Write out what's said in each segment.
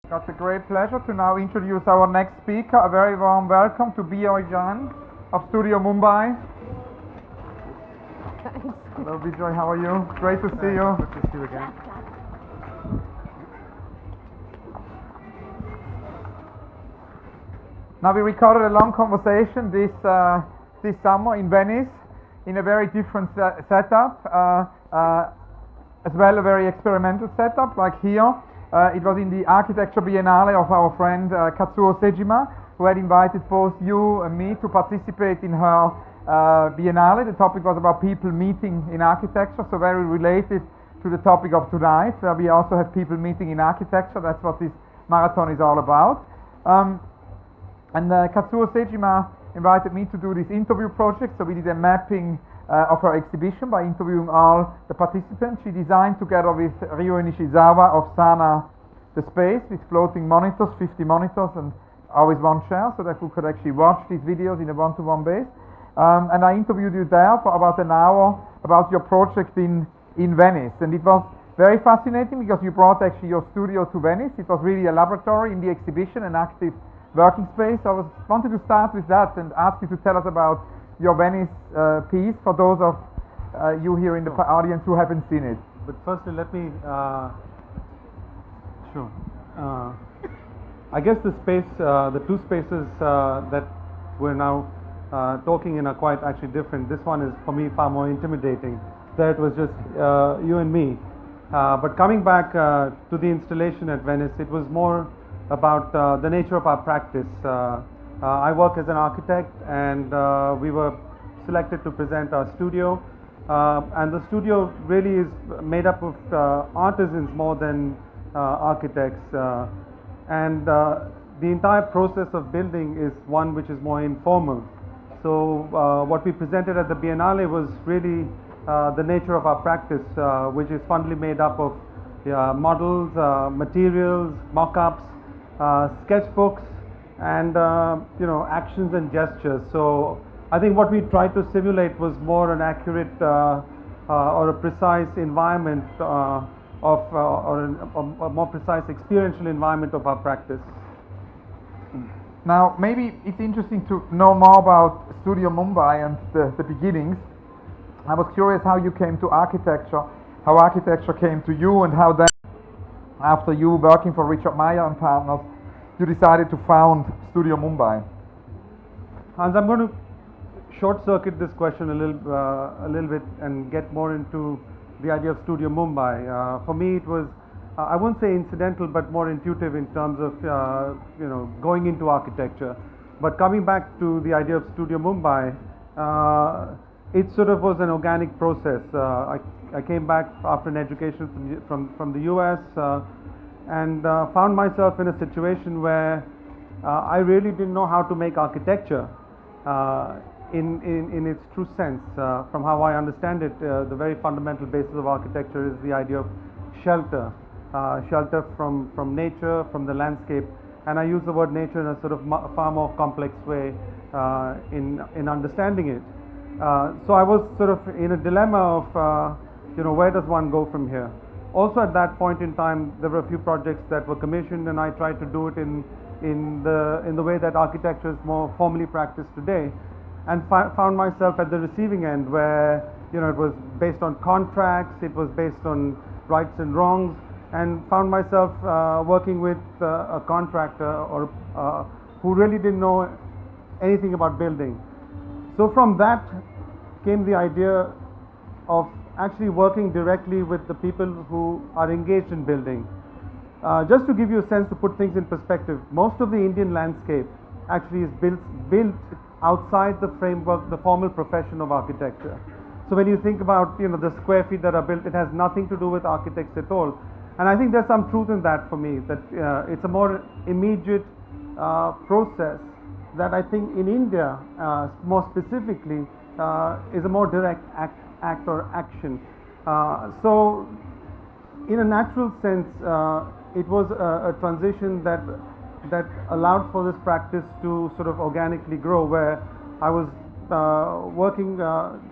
Got the great pleasure to now introduce our next speaker. A very warm welcome to Bijoy Jain of Studio Mumbai. Hello Bijoy, how are you? Great to see you. Good to see you again. Now we recorded a long conversation this summer in Venice in a very different setup, as well a very experimental setup like here. It was in the Architecture Biennale of our friend KHOJ Marathon, who had invited both you and me to participate in her Biennale. The topic was about people meeting in architecture, so very related to the topic of tonight, where we also have people meeting in architecture. That's what this marathon is all about. And KHOJ Marathon invited me to do this interview project, so we did a mapping of her exhibition by interviewing all the participants. She designed together with Ryo Nishizawa of Sana the space with floating monitors, 50 monitors, and always one chair, so that we could actually watch these videos in a one-to-one base. And I interviewed you there for about an hour about your project in Venice, and it was very fascinating because you brought actually your studio to Venice. It was really a laboratory in the exhibition, an active working space. I wanted to start with that and ask you to tell us about your Venice piece for those of you here in the audience who haven't seen it. But firstly, let me. Sure. I guess the space, the two spaces that we're now talking in are quite actually different. This one is for me far more intimidating. There it was just you and me. But coming back to the installation at Venice, it was more about the nature of our practice. I work as an architect, and we were selected to present our studio. And the studio really is made up of artisans more than architects. And the entire process of building is one which is more informal. So what we presented at the Biennale was really the nature of our practice, which is fundamentally made up of models, materials, mock-ups, sketchbooks, and actions and gestures. So I think what we tried to simulate was more an accurate or a precise environment or a more precise experiential environment of our practice. Now maybe it's interesting to know more about Studio Mumbai and the beginnings. I was curious how you came to architecture, how architecture came to you, and how then, after you working for Richard Meyer and Partners, you decided to found Studio Mumbai. Hans, I'm going to short circuit this question a little bit and get more into the idea of Studio Mumbai. For me, it was I won't say incidental, but more intuitive in terms of going into architecture. But coming back to the idea of Studio Mumbai, it sort of was an organic process. I came back after an education from the US and found myself in a situation where I really didn't know how to make architecture in its true sense. From how I understand it, the very fundamental basis of architecture is the idea of shelter. Shelter from nature, from the landscape, and I use the word nature in a sort of far more complex way in understanding it. So I was sort of in a dilemma of where does one go from here. Also at that point in time, there were a few projects that were commissioned, and I tried to do it in the way that architecture is more formally practiced today, and found myself at the receiving end where it was based on contracts, it was based on rights and wrongs, and found myself working with a contractor who really didn't know anything about building. So from that came the idea of actually working directly with the people who are engaged in building. Just to give you a sense, to put things in perspective, most of the Indian landscape actually is built outside the framework, the formal profession of architecture. So when you think about the square feet that are built, it has nothing to do with architects at all. And I think there's some truth in that for me, that it's a more immediate process that I think in India, more specifically, is a more direct act or action. So in a natural sense, it was a transition that allowed for this practice to sort of organically grow, where I was working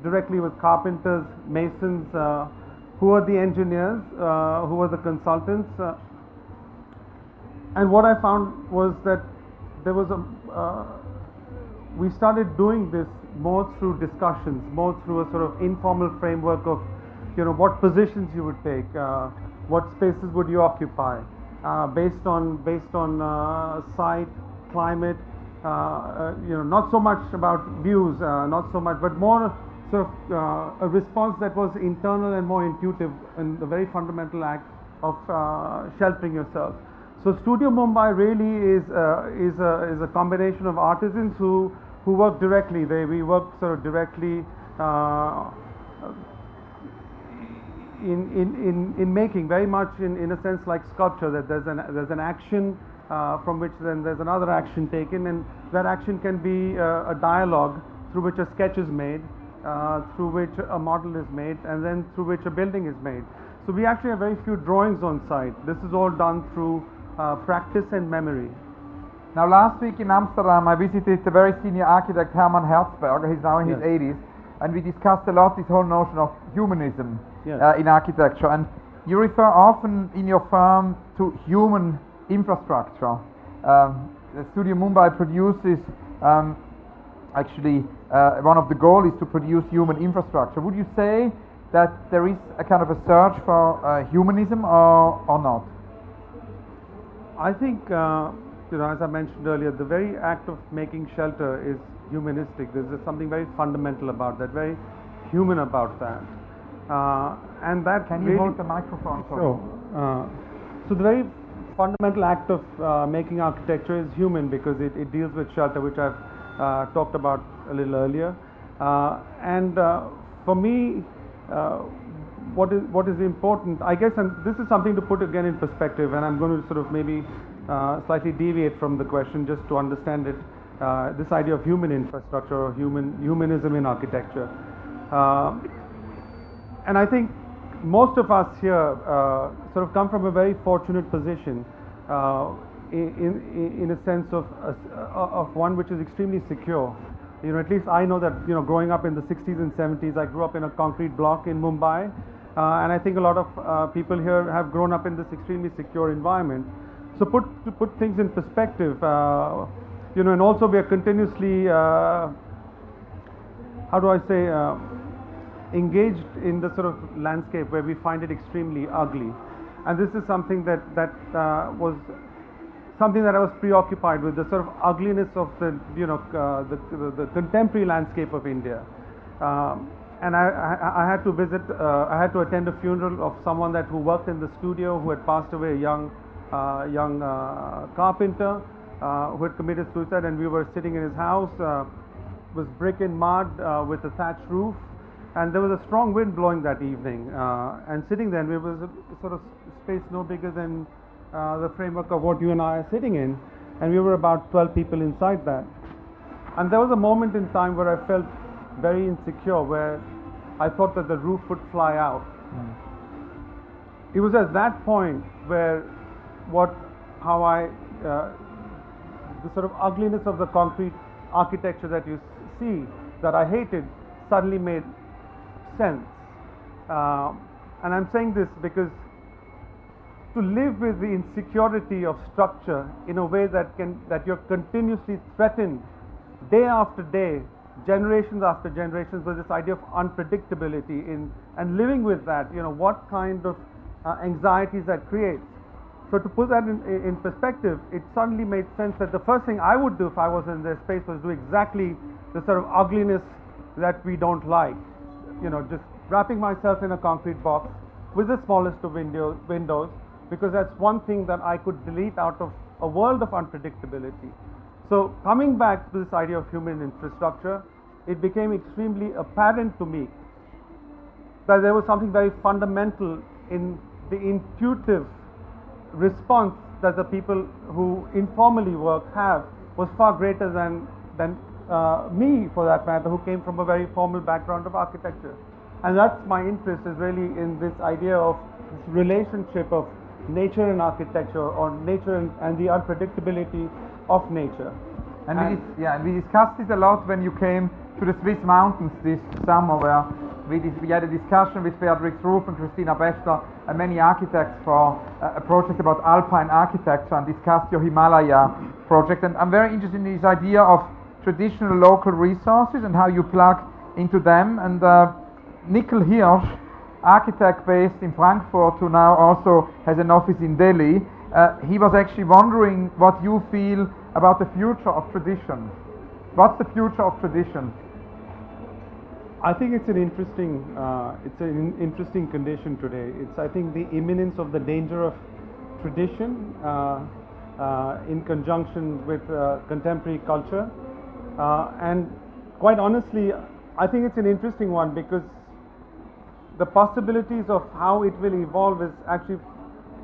directly with carpenters, masons, who were the engineers, who were the consultants, And what I found was that there was we started doing this more through discussions, more through a sort of informal framework of, what positions you would take, what spaces would you occupy, based on site, climate, not so much about views, not so much, but more sort of a response that was internal and more intuitive in the very fundamental act of sheltering yourself. So Studio Mumbai really is a combination of artisans who work directly. We work sort of directly in making, very much in a sense like sculpture, that there's an action from which then there's another action taken, and that action can be a dialogue through which a sketch is made, through which a model is made, and then through which a building is made. So we actually have very few drawings on site. This is all done through practice and memory. Now, last week in Amsterdam, I visited the very senior architect Hermann Herzberger. He's now in his 80s, and we discussed a lot this whole notion of humanism in architecture. And you refer often in your firm to human infrastructure. The Studio Mumbai produces, actually, one of the goals is to produce human infrastructure. Would you say that there is a kind of a search for humanism or not? I think, as I mentioned earlier, the very act of making shelter is humanistic. There's something very fundamental about that, very human about that. And that Can you hold the microphone? Sure. So the very fundamental act of making architecture is human, because it deals with shelter, which I've talked about a little earlier. And for me, what is important, I guess, and this is something to put again in perspective, and I'm going to sort of maybe slightly deviate from the question just to understand it, this idea of human infrastructure or humanism in architecture. And I think most of us here sort of come from a very fortunate position in a sense of one which is extremely secure. At least I know that, growing up in the 60s and 70s, I grew up in a concrete block in Mumbai, and I think a lot of people here have grown up in this extremely secure environment. So to put things in perspective, and also we are continuously, engaged in the sort of landscape where we find it extremely ugly. And this is something that was something that I was preoccupied with, the sort of ugliness of the contemporary landscape of India. And I had to visit, I had to attend a funeral of someone who worked in the studio, who had passed away, a young carpenter who had committed suicide, and we were sitting in his house. It was brick and mud with a thatched roof, and there was a strong wind blowing that evening. And sitting there, it was a sort of space no bigger than the framework of what you and I are sitting in, and we were about 12 people inside that. And there was a moment in time where I felt very insecure, where I thought that the roof would fly out. It was at that point where the sort of ugliness of the concrete architecture that you see, that I hated, suddenly made sense. And I'm saying this because to live with the insecurity of structure in a way that you're continuously threatened day after day, generations after generations, with this idea of unpredictability and living with that, what kind of anxieties that creates. So to put that in perspective, it suddenly made sense that the first thing I would do if I was in their space was do exactly the sort of ugliness that we don't like. Just wrapping myself in a concrete box with the smallest of windows, because that's one thing that I could delete out of a world of unpredictability. So coming back to this idea of human infrastructure, it became extremely apparent to me that there was something very fundamental in the intuitive response that the people who informally work have, was far greater than me, for that matter, who came from a very formal background of architecture. And that's my interest, is really in this idea of this relationship of nature and architecture, or nature and the unpredictability of nature. And we discussed this a lot when you came to the Swiss mountains this summer, where we had a discussion with Beatrix Ruf and Christina Bechler and many architects for a project about alpine architecture, and discussed your Himalaya project. And I'm very interested in this idea of traditional local resources and how you plug into them. And Nikhil Hirsch, architect based in Frankfurt, who now also has an office in Delhi, he was actually wondering what you feel about the future of tradition. What's the future of tradition? I think it's an interesting condition today. It's, I think, the imminence of the danger of tradition in conjunction with contemporary culture, and quite honestly, I think it's an interesting one, because the possibilities of how it will evolve is actually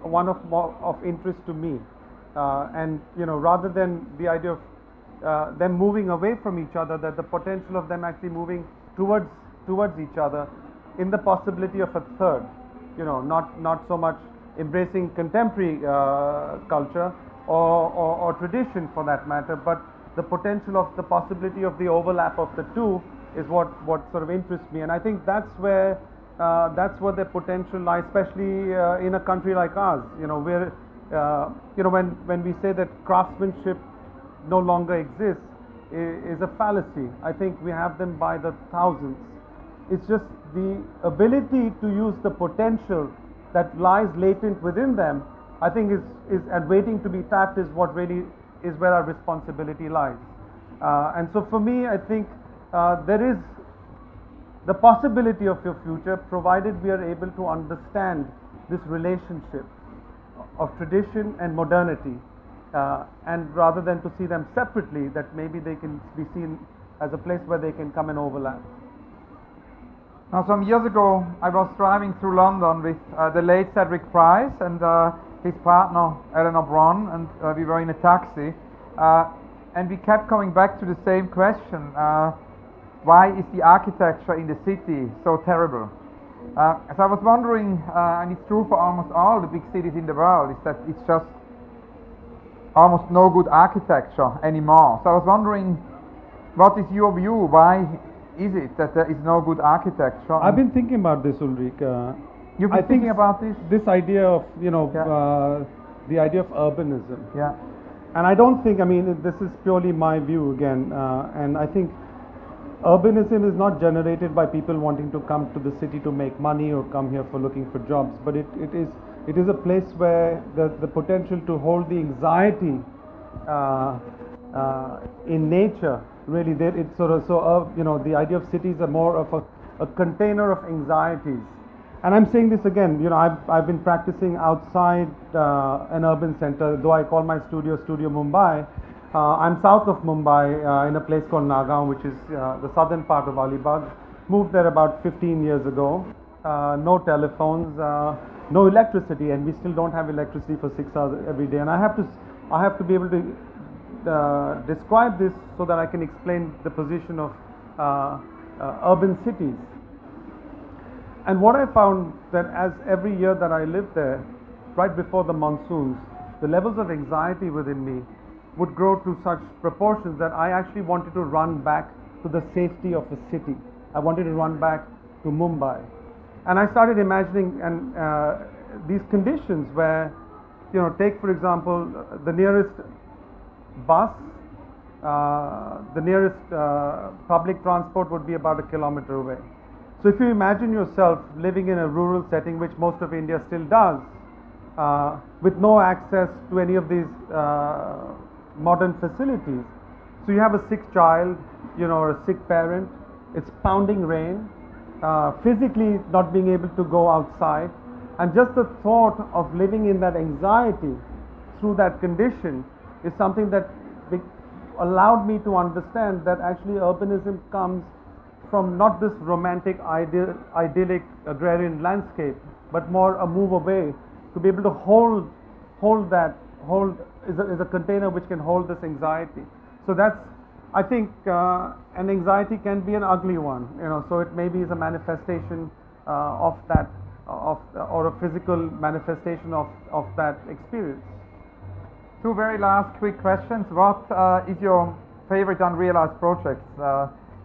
one of interest to me, and rather than the idea of them moving away from each other, that the potential of them actually moving towards each other, in the possibility of a third, not so much embracing contemporary culture or tradition for that matter, but the potential of the possibility of the overlap of the two is what sort of interests me. And I think that's where the potential lies, especially in a country like ours. Where when we say that craftsmanship no longer exists, is a fallacy. I think we have them by the thousands. It's just the ability to use the potential that lies latent within them, I think is and waiting to be tapped, is what really is where our responsibility lies. And so for me, I think there is the possibility of your future, provided we are able to understand this relationship of tradition and modernity, and rather than to see them separately, that maybe they can be seen as a place where they can come and overlap. Now, some years ago, I was driving through London with the late Cedric Price and his partner Eleanor Bron, and we were in a taxi, and we kept coming back to the same question: why is the architecture in the city so terrible? So I was wondering, and it's true for almost all the big cities in the world, is that it's just almost no good architecture anymore. So I was wondering, what is your view? Why is it that there is no good architecture? I've been thinking about this, Ulrich. You've been thinking about this? This idea of, the idea of urbanism. Yeah. And I don't think, this is purely my view again, and I think urbanism is not generated by people wanting to come to the city to make money or come here for looking for jobs, but it is a place where the potential to hold the anxiety in nature, really, it's sort of the idea of cities are more of a container of anxieties. And I'm saying this again, I've been practicing outside an urban center, though I call my studio Mumbai. I'm south of Mumbai in a place called Nagaon, which is the southern part of Alibag. Moved there about 15 years ago. No telephones, no electricity, and we still don't have electricity for 6 hours every day. And I have to be able to describe this so that I can explain the position of urban cities. And what I found that as every year that I lived there, right before the monsoons, the levels of anxiety within me would grow to such proportions that I actually wanted to run back to the safety of a city. I wanted to run back to Mumbai. And I started imagining these conditions where, take for example, the nearest bus, the nearest public transport would be about 1 kilometer away. So if you imagine yourself living in a rural setting, which most of India still does, with no access to any of these modern facilities. So you have a sick child, or a sick parent, it's pounding rain, physically not being able to go outside, and just the thought of living in that anxiety through that condition is something that allowed me to understand that actually urbanism comes from not this romantic, idyllic agrarian landscape, but more a move away to be able to hold is a container which can hold this anxiety. So that's, I think, an anxiety can be an ugly one, so it maybe is a manifestation of that, or a physical manifestation of that experience. Two very last quick questions. What is your favorite unrealized projects?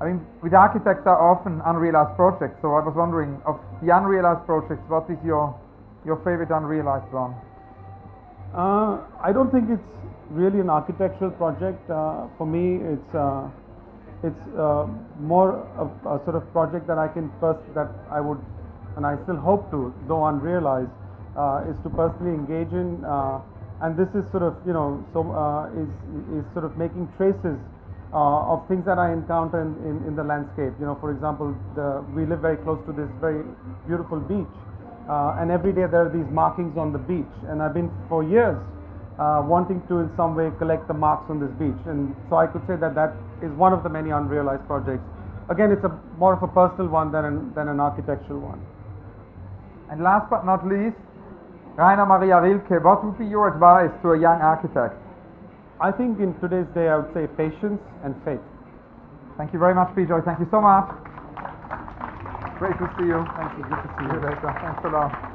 I mean, with architects are often unrealized projects, so I was wondering, of the unrealized projects, what is your favorite unrealized one? I don't think it's really an architectural project. For me, it's more of a sort of project that that I would, and I still hope to, though unrealized, is to personally engage in, and this is sort of, you know, is sort of making traces of things that I encounter in the landscape. You know, for example, we live very close to this very beautiful beach, and every day there are these markings on the beach, and I've been for years wanting to in some way collect the marks on this beach, and so I could say that that is one of the many unrealized projects. Again, it's more of a personal one than an architectural one. And last but not least, Rainer Maria Rilke, what would be your advice to a young architect? I think in today's day I would say patience and faith. Thank you very much, Bijoy. Thank you so much. Great to see you. Thank you. Good to see you. See you later. Thanks a lot.